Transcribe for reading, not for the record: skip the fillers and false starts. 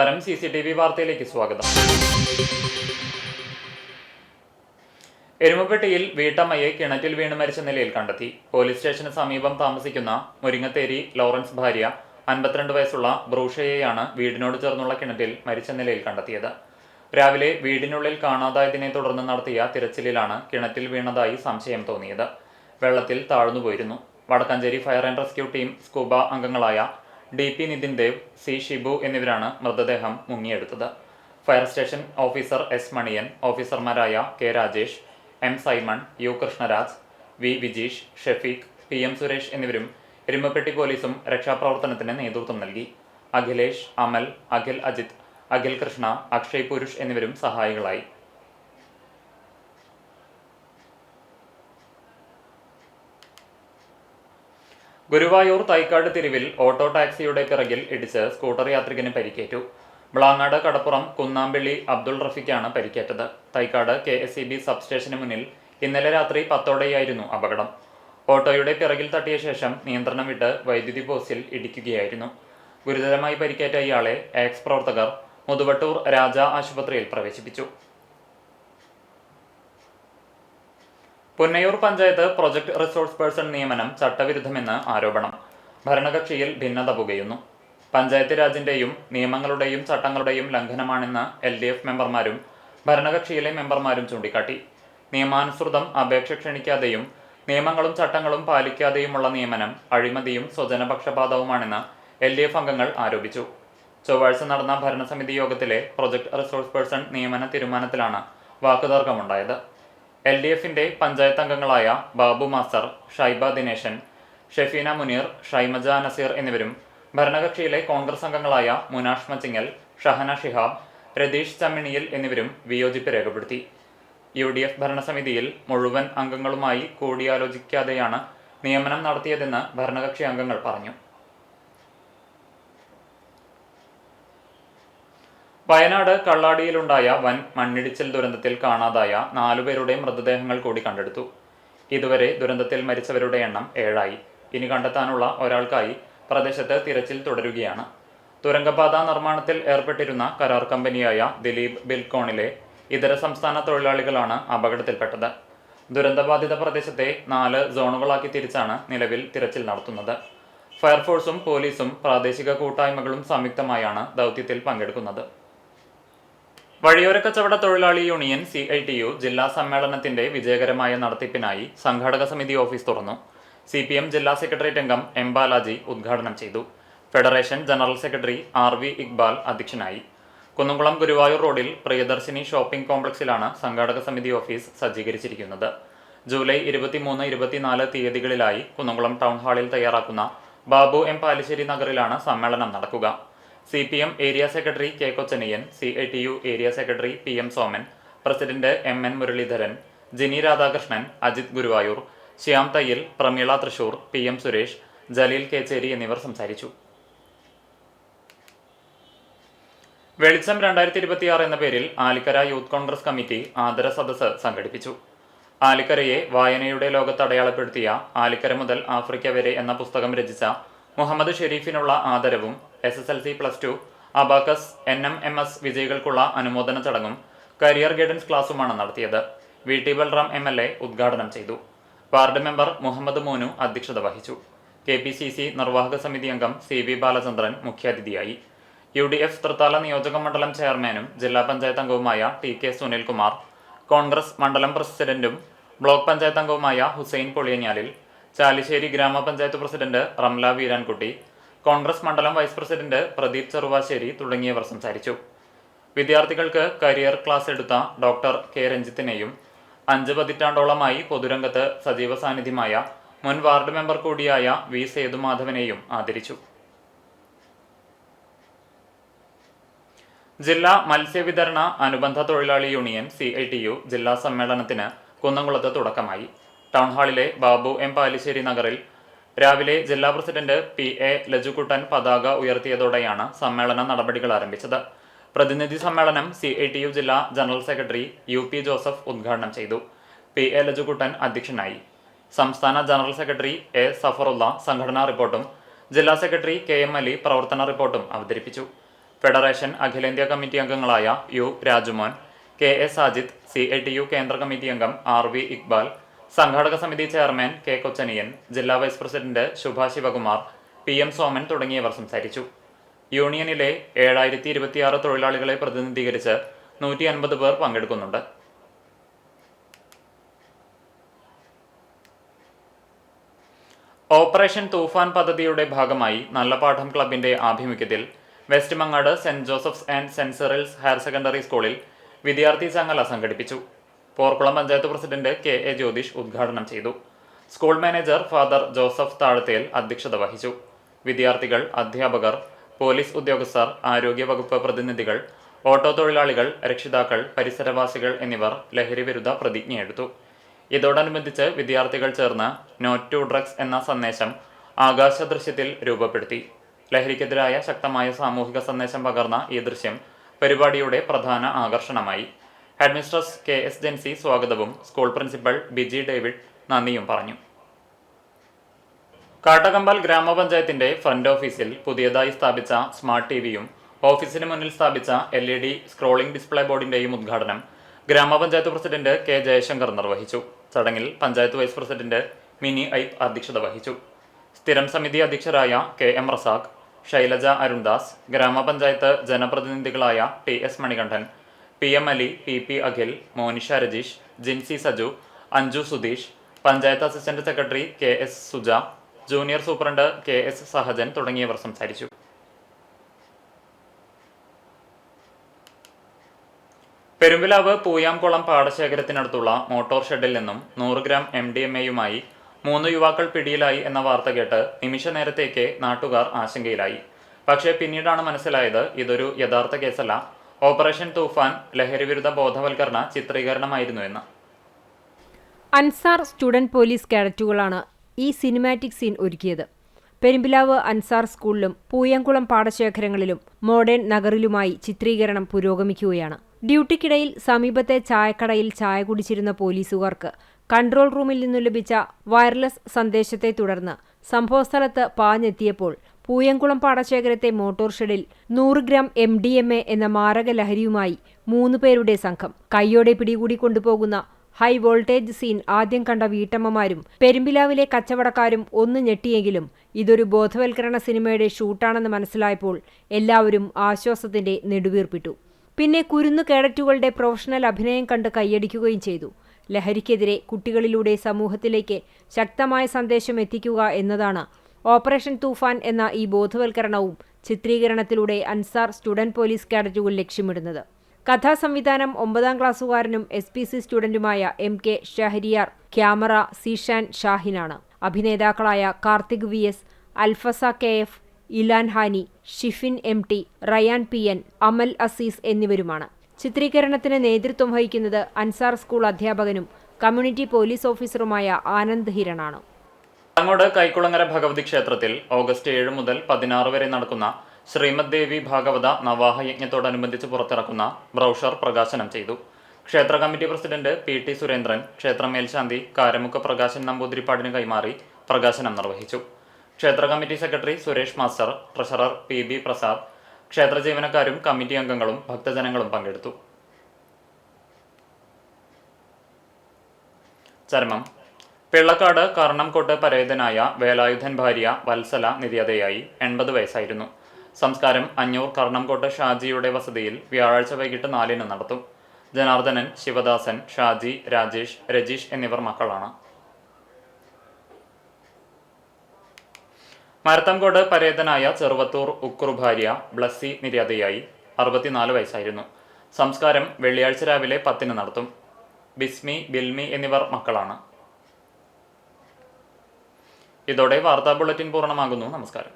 നമസ്കാരം. CCTV വാർത്തയിലേക്ക് സ്വാഗതം. എരുമപ്പെട്ടിയിൽ വീട്ടമ്മയെ കിണറ്റിൽ വീണ് മരിച്ച നിലയിൽ കണ്ടെത്തി. പോലീസ് സ്റ്റേഷന് സമീപം താമസിക്കുന്ന മുരിങ്ങത്തേരി ലോറൻസ് ഭാര്യ 52 വയസ്സുള്ള ബ്രൂഷയെയാണ് വീടിനോട് ചേർന്നുള്ള കിണറ്റിൽ മരിച്ച നിലയിൽ കണ്ടെത്തിയത്. രാവിലെ വീടിനുള്ളിൽ കാണാതായതിനെ തുടർന്ന് നടത്തിയ തിരച്ചിലിലാണ് കിണറ്റിൽ വീണതായി സംശയം തോന്നിയത്. വെള്ളത്തിൽ താഴ്ന്നുപോയിരുന്നു. Vadakkanchery fire and rescue team scuba അംഗങ്ങളായ DP നിതിൻ ദേവ്, C ഷിബു എന്നിവരാണ് മൃതദേഹം മുങ്ങിയെടുത്തത്. Fire station officer S Maniyan, ഓഫീസർമാരായ K Rajesh, M Simon, U Krishnaraj, V Vijeesh, Shefeeq, PM Suresh എന്നിവരും എരുമപ്പെട്ടി പോലീസും രക്ഷാപ്രവർത്തനത്തിന് നേതൃത്വം നൽകി. അഖിലേഷ്, അമൽ, അഖിൽ അജിത്, അഖിൽ കൃഷ്ണ, അക്ഷയ് പുരുഷ് എന്നിവരും സഹായികളായി. ഗുരുവായൂർ തൈക്കാട് തിരിവിൽ ഓട്ടോ ടാക്സിയുടെ പിറകിൽ ഇടിച്ച് സ്കൂട്ടർ യാത്രികന് പരിക്കേറ്റു. മ്ലാങ്ങാട് കടപ്പുറം കുന്നാമ്പള്ളി അബ്ദുൾ റഫീഖാണ് പരിക്കേറ്റത്. തൈക്കാട് KSEB സബ്സ്റ്റേഷന് മുന്നിൽ ഇന്നലെ രാത്രി 10ഓടെയായിരുന്നു അപകടം. ഓട്ടോയുടെ പിറകിൽ തട്ടിയ ശേഷം നിയന്ത്രണം വിട്ട് വൈദ്യുതി പോസ്റ്റിൽ ഇടിക്കുകയായിരുന്നു. ഗുരുതരമായി പരിക്കേറ്റ ഇയാളെ എക്സ് പ്രവർത്തകർ മുതുവട്ടൂർ രാജ ആശുപത്രിയിൽ പ്രവേശിപ്പിച്ചു. Punnayur panchayat project resource person നിയമനം ചട്ടവിരുദ്ധമെന്ന് ആരോപണം. ഭരണകക്ഷിയിൽ ഭിന്നത പുകയുന്നു. പഞ്ചായത്ത് രാജിന്റെയും നിയമങ്ങളുടെയും ചട്ടങ്ങളുടെയും ലംഘനമാണെന്ന് LDF മെമ്പർമാരും ഭരണകക്ഷിയിലെ മെമ്പർമാരും ചൂണ്ടിക്കാട്ടി. നിയമാനുസൃതം അപേക്ഷ ക്ഷണിക്കാതെയും നിയമങ്ങളും ചട്ടങ്ങളും പാലിക്കാതെയുമുള്ള നിയമനം അഴിമതിയും സ്വജനപക്ഷപാതവുമാണെന്ന് LDF അംഗങ്ങൾ ആരോപിച്ചു. ചൊവ്വാഴ്ച നടന്ന ഭരണസമിതി യോഗത്തിലെ പ്രൊജക്ട് റിസോഴ്സ് പേഴ്സൺ നിയമന തീരുമാനത്തിലാണ് വാക്കുതർക്കമുണ്ടായത്. LDFന്റെ പഞ്ചായത്ത് അംഗങ്ങളായ ബാബു മാസ്റ്റർ, ഷൈബ ദിനേശൻ, ഷെഫീന മുനീർ, ഷൈമജ നസീർ എന്നിവരും ഭരണകക്ഷിയിലെ കോൺഗ്രസ് അംഗങ്ങളായ മുനാഷ് മച്ചിങ്ങൽ, ഷഹന ഷിഹാബ്, രതീഷ് ചമ്മിണിയിൽ എന്നിവരും വിയോജിപ്പ് രേഖപ്പെടുത്തി. UDF ഭരണസമിതിയിൽ മുഴുവൻ അംഗങ്ങളുമായി കൂടിയാലോചിക്കാതെയാണ് നിയമനം നടത്തിയതെന്ന് ഭരണകക്ഷി അംഗങ്ങൾ പറഞ്ഞു. വയനാട് കള്ളാടിയിലുണ്ടായ വൻ മണ്ണിടിച്ചിൽ ദുരന്തത്തിൽ കാണാതായ 4 പേരുടെ മൃതദേഹങ്ങൾ കൂടി കണ്ടെടുത്തു. ഇതുവരെ ദുരന്തത്തിൽ മരിച്ചവരുടെ എണ്ണം 7ആയി. ഇനി കണ്ടെത്താനുള്ള ഒരാൾക്കായി പ്രദേശത്ത് തിരച്ചിൽ തുടരുകയാണ്. തുരങ്കപാത നിർമ്മാണത്തിൽ ഏർപ്പെട്ടിരുന്ന കരാർ കമ്പനിയായ ദിലീപ് ബിൽകോണിലെ ഇതര സംസ്ഥാന തൊഴിലാളികളാണ് അപകടത്തിൽപ്പെട്ടത്. ദുരന്തബാധിത പ്രദേശത്തെ 4 സോണുകളാക്കി തിരിച്ചാണ് നിലവിൽ തിരച്ചിൽ നടത്തുന്നത്. ഫയർഫോഴ്സും പോലീസും പ്രാദേശിക കൂട്ടായ്മകളും സംയുക്തമായാണ് ദൗത്യത്തിൽ പങ്കെടുക്കുന്നത്. വഴിയോര കച്ചവട തൊഴിലാളി യൂണിയൻ CITU ജില്ലാ സമ്മേളനത്തിന്റെ വിജയകരമായ നടത്തിപ്പിനായി സംഘാടക സമിതി ഓഫീസ് തുറന്നു. CPM ജില്ലാ സെക്രട്ടേറിയറ്റ് അംഗം M ബാലാജി ഉദ്ഘാടനം ചെയ്തു. Federation general secretary RV Iqbal അധ്യക്ഷനായി. കുന്നംകുളം ഗുരുവായൂർ റോഡിൽ പ്രിയദർശിനി ഷോപ്പിംഗ് കോംപ്ലക്സിലാണ് സംഘാടക സമിതി ഓഫീസ് സജ്ജീകരിച്ചിരിക്കുന്നത്. ജൂലൈ 23, 24 തീയതികളിലായി കുന്നംകുളം ടൗൺ ഹാളിൽ തയ്യാറാക്കുന്ന ബാബു M പാലിശ്ശേരി നഗറിലാണ് സമ്മേളനം നടക്കുക. CPM area secretary K Kochaniyan, CITU area secretary PM Soman, president MN Muraleedharan, Jini Radhakrishnan, Ajith Guruvayur, Shyam Thayyil, Prameela Thrissur, PM Suresh, Jaleel Kechery എന്നിവർ സംസാരിച്ചു. വെളിച്ചം 2026 എന്ന പേരിൽ ആലിക്കര യൂത്ത് കോൺഗ്രസ് കമ്മിറ്റി ആദര സദസ്സ് സംഘടിപ്പിച്ചു. ആലിക്കരയെ വായനയുടെ ലോകത്ത് അടയാളപ്പെടുത്തിയ ആലിക്കര മുതൽ ആഫ്രിക്ക വരെ എന്ന പുസ്തകം രചിച്ച മുഹമ്മദ് ഷെരീഫിനുള്ള ആദരവും SSLC +2 അബാക്കസ് NMMS വിജയികൾക്കുള്ള അനുമോദന ചടങ്ങും കരിയർ ഗൈഡൻസ് ക്ലാസുമാണ് നടത്തിയത്. VT ബൽറാം MLA ഉദ്ഘാടനം ചെയ്തു. വാർഡ് മെമ്പർ മുഹമ്മദ് മോനു അധ്യക്ഷത വഹിച്ചു. KPCC നിർവാഹക സമിതി അംഗം CV ബാലചന്ദ്രൻ മുഖ്യാതിഥിയായി. UDF തൃത്താല നിയോജക മണ്ഡലം ചെയർമാനും ജില്ലാ പഞ്ചായത്ത് അംഗവുമായ TK സുനിൽകുമാർ, കോൺഗ്രസ് മണ്ഡലം പ്രസിഡന്റും ബ്ലോക്ക് പഞ്ചായത്ത് അംഗവുമായ ഹുസൈൻ പൊളിയഞ്ഞാലിൽ, ചാലിശ്ശേരി ഗ്രാമപഞ്ചായത്ത് പ്രസിഡന്റ് റംല വീരാൻകുട്ടി, കോൺഗ്രസ് മണ്ഡലം വൈസ് പ്രസിഡന്റ് പ്രദീപ് ചെറുവാശ്ശേരി തുടങ്ങിയവർ സംസാരിച്ചു. വിദ്യാർത്ഥികൾക്ക് കരിയർ ക്ലാസ് എടുത്ത ഡോക്ടർ K രഞ്ജിത്തിനെയും 5 പതിറ്റാണ്ടോളമായി പൊതുരംഗത്ത് സജീവ സാന്നിധ്യമായ മുൻ വാർഡ് മെമ്പർ കൂടിയായ V സേതുമാധവനെയും ആദരിച്ചു. ജില്ലാ മത്സ്യവിതരണ അനുബന്ധ തൊഴിലാളി യൂണിയൻ CITU ജില്ലാ സമ്മേളനത്തിന് കുന്നംകുളത്ത് തുടക്കമായി. ടൗൺ ഹാളിലെ ബാബു M പാലിശ്ശേരി നഗറിൽ രാവിലെ ജില്ലാ പ്രസിഡന്റ് PA ലജുക്കുട്ടൻ പതാക ഉയർത്തിയതോടെയാണ് സമ്മേളന നടപടികൾ ആരംഭിച്ചത്. പ്രതിനിധി സമ്മേളനം CITU ജില്ലാ ജനറൽ സെക്രട്ടറി UP ജോസഫ് ഉദ്ഘാടനം ചെയ്തു. PA ലജുക്കുട്ടൻ അധ്യക്ഷനായി. സംസ്ഥാന ജനറൽ സെക്രട്ടറി A സഫറുള്ള സംഘടനാ റിപ്പോർട്ടും ജില്ലാ സെക്രട്ടറി KM അലി പ്രവർത്തന റിപ്പോർട്ടും അവതരിപ്പിച്ചു. ഫെഡറേഷൻ അഖിലേന്ത്യാ കമ്മിറ്റി അംഗങ്ങളായ U Rajumon, K S Sajid, CITU കേന്ദ്ര കമ്മിറ്റി അംഗം RV ഇക്ബാൽ, സംഘാടക സമിതി ചെയർമാൻ K കൊച്ചനിയൻ, ജില്ലാ vice president Shubha Sivakumar, PM Soman തുടങ്ങിയവർ സംസാരിച്ചു. യൂണിയനിലെ 7026 തൊഴിലാളികളെ പ്രതിനിധീകരിച്ച് 150 പേർ പങ്കെടുക്കുന്നുണ്ട്. ഓപ്പറേഷൻ തൂഫാൻ പദ്ധതിയുടെ ഭാഗമായി നല്ലപാഠം ക്ലബിന്റെ ആഭിമുഖ്യത്തിൽ west Mangad saint Joseph's and saint Cyril's higher secondary സ്കൂളിൽ വിദ്യാർത്ഥി ചങ്ങല സംഘടിപ്പിച്ചു. പോർക്കുളം പഞ്ചായത്ത് പ്രസിഡന്റ് KA ജ്യോതിഷ് ഉദ്ഘാടനം ചെയ്തു. School manager father Joseph Thazhathel അധ്യക്ഷത വഹിച്ചു. വിദ്യാർത്ഥികൾ, അധ്യാപകർ, പോലീസ് ഉദ്യോഗസ്ഥർ, ആരോഗ്യവകുപ്പ് പ്രതിനിധികൾ, ഓട്ടോ തൊഴിലാളികൾ, രക്ഷിതാക്കൾ, പരിസരവാസികൾ എന്നിവർ ലഹരിവിരുദ്ധ പ്രതിജ്ഞയെടുത്തു. ഇതോടനുബന്ധിച്ച് വിദ്യാർത്ഥികൾ ചേർന്ന് നോട്ട് ടു ഡ്രഗ്സ് എന്ന സന്ദേശം ആകാശ ദൃശ്യത്തിൽ രൂപപ്പെടുത്തി. ലഹരിക്കെതിരായ ശക്തമായ സാമൂഹിക സന്ദേശം പകർന്ന ഈ ദൃശ്യം പരിപാടിയുടെ പ്രധാന ആകർഷണമായി. ഹെഡ്മിസ്ട്രസ് KS ജെൻസി സ്വാഗതവും സ്കൂൾ പ്രിൻസിപ്പൽ ബിജി ഡേവിഡ് നന്ദിയും പറഞ്ഞു. കാട്ടകമ്പാൽ ഗ്രാമപഞ്ചായത്തിന്റെ ഫ്രണ്ട് ഓഫീസിൽ പുതിയതായി സ്ഥാപിച്ച സ്മാർട്ട് TVയും ഓഫീസിന് മുന്നിൽ സ്ഥാപിച്ച LED സ്ക്രോളിംഗ് ഡിസ്പ്ലേ ബോർഡിന്റെയും ഉദ്ഘാടനം ഗ്രാമപഞ്ചായത്ത് പ്രസിഡന്റ് K ജയശങ്കർ നിർവഹിച്ചു. ചടങ്ങിൽ പഞ്ചായത്ത് വൈസ് പ്രസിഡന്റ് മിനി ഐപ്പ് അധ്യക്ഷത വഹിച്ചു. സ്ഥിരം സമിതി അധ്യക്ഷരായ KM റസാഖ്, ശൈലജ അരുൺദാസ്, ഗ്രാമപഞ്ചായത്ത് ജനപ്രതിനിധികളായ TS Manikandan, PM Ali, PP Akhil, Monisha Rajeesh, Jincy Saju, Anju Sudheesh, panchayat assistant secretary KS Suja, junior superintendent KS Sahajan തുടങ്ങിയവർ സംസാരിച്ചു. പെരുമ്പിലാവ് പൂയാംകുളം പാടശേഖരത്തിനടുത്തുള്ള മോട്ടോർ ഷെഡിൽ നിന്നും 100 ഗ്രാം MDMAയുമായി 3 യുവാക്കൾ പിടിയിലായി എന്ന വാർത്ത കേട്ട് നിമിഷ നേരത്തേക്ക് നാട്ടുകാർ ആശങ്കയിലായി. പക്ഷേ പിന്നീടാണ് മനസ്സിലായത് ഇതൊരു യഥാർത്ഥ കേസല്ല, ഓപ്പറേഷൻ തൂഫാൻ ലഹരിവിരുദ്ധ ബോധവൽക്കരണ ചിത്രീകരണമായിരുന്നു എന്ന്. അൻസാർ സ്റ്റുഡന്റ് പോലീസ് കേഡറ്റുകളാണ് ഈ സിനിമാറ്റിക് സീൻ ഒരുക്കിയത്. പെരുമ്പിലാവ് അൻസാർ സ്കൂളിലും പൂയംകുളം പാടശേഖരങ്ങളിലും മോഡേൺ നഗറിലുമായി ചിത്രീകരണം പുരോഗമിക്കുകയാണ്. ഡ്യൂട്ടിക്കിടയിൽ സമീപത്തെ ചായക്കടയിൽ ചായ കുടിച്ചിരുന്ന പോലീസുകാർക്ക് കൺട്രോൾ റൂമിൽ നിന്നു ലഭിച്ച വയർലെസ് സന്ദേശത്തെ തുടർന്ന് സംഭവസ്ഥലത്ത് പാഞ്ഞെത്തിയപ്പോൾ പൂയംകുളം പാടശേഖരത്തെ മോട്ടോർ ഷെഡിൽ 100 ഗ്രാം MDMA എന്ന മാരക ലഹരിയുമായി 3 പേരുടെ സംഘം കൈയോടെ പിടികൂടി കൊണ്ടുപോകുന്ന ഹൈ വോൾട്ടേജ് സീൻ ആദ്യം കണ്ട വീട്ടമ്മമാരും പെരുമ്പിലാവിലെ കച്ചവടക്കാരും ഒന്ന് ഞെട്ടിയെങ്കിലും ഇതൊരു ബോധവൽക്കരണ സിനിമയുടെ ഷൂട്ടാണെന്ന് മനസ്സിലായപ്പോൾ എല്ലാവരും ആശ്വാസത്തിന്റെ നെടുവീർപ്പിട്ടു. പിന്നെ കുരുന്നു കേഡറ്റുകളുടെ പ്രൊഫഷണൽ അഭിനയം കണ്ട് കൈയടിക്കുകയും ചെയ്തു. ലഹരിക്കെതിരെ കുട്ടികളിലൂടെ സമൂഹത്തിലേക്ക് ശക്തമായ സന്ദേശം എത്തിക്കുക എന്നതാണ് ഓപ്പറേഷൻ തൂഫാൻ എന്ന ഈ ബോധവൽക്കരണവും ചിത്രീകരണത്തിലൂടെ അൻസാർ സ്റ്റുഡന്റ് പോലീസ് കേഡറ്റുകൾ ലക്ഷ്യമിടുന്നത്. കഥാസംവിധാനം 9ാം ക്ലാസ്സുകാരനും SPC സ്റ്റുഡന്റുമായ MK ഷഹരിയാർ, ക്യാമറ സീഷാൻ ഷാഹിനാണ്. അഭിനേതാക്കളായ Karthik VS, Alfasa KF, Ilan Hani, Shifin MT, Rayan PN, Amal Azeez എന്നിവരുമാണ്. ചിത്രീകരണത്തിന് നേതൃത്വം വഹിക്കുന്നത് അൻസാർ സ്കൂൾ അധ്യാപകനും കമ്മ്യൂണിറ്റി പോലീസ് ഓഫീസറുമായ ആനന്ദ് ഹിരണാണ്. അങ്ങോട് കൈക്കുളങ്ങര ഭഗവതി ക്ഷേത്രത്തിൽ ഓഗസ്റ്റ് 7 മുതൽ 16 വരെ നടക്കുന്ന ശ്രീമദ് ദേവി ഭാഗവത നവാഹ യജ്ഞത്തോടനുബന്ധിച്ച് പുറത്തിറക്കുന്ന ബ്രൗഷർ പ്രകാശനം ചെയ്തു. ക്ഷേത്ര കമ്മിറ്റി പ്രസിഡന്റ് PT സുരേന്ദ്രൻ ക്ഷേത്ര മേൽശാന്തി കാരമുക്ക് പ്രകാശൻ നമ്പൂതിരിപ്പാടിന് കൈമാറി പ്രകാശനം നിർവഹിച്ചു. ക്ഷേത്ര committee secretary Suresh master, treasurer PB Prasad, ക്ഷേത്ര ജീവനക്കാരും കമ്മിറ്റി അംഗങ്ങളും ഭക്തജനങ്ങളും പങ്കെടുത്തു. ചരമം. പിള്ളക്കാട് കർണംകോട്ട് പരേതനായ വേലായുധൻ ഭാര്യ വത്സല നിര്യാതയായി. 80 വയസ്സായിരുന്നു. സംസ്കാരം അഞ്ഞൂർ കർണംകോട്ട് ഷാജിയുടെ വസതിയിൽ വ്യാഴാഴ്ച വൈകിട്ട് 4-ന് നടത്തും. ജനാർദ്ദനൻ, ശിവദാസൻ, ഷാജി, രാജേഷ്, രജീഷ് എന്നിവർ മക്കളാണ്. മരത്തംകോട് പരേതനായ ചെറുവത്തൂർ ഉക്കുറു ഭാര്യ ബ്ലസ്സി നിര്യാതയായി. 64 വയസ്സായിരുന്നു. സംസ്കാരം വെള്ളിയാഴ്ച രാവിലെ 10-ന് നടത്തും. ബിസ്മി, ബിൽമി എന്നിവർ മക്കളാണ്. ഇതോടെ വാർത്താ ബുള്ളറ്റിൻ പൂർണ്ണമാകുന്നു. നമസ്കാരം.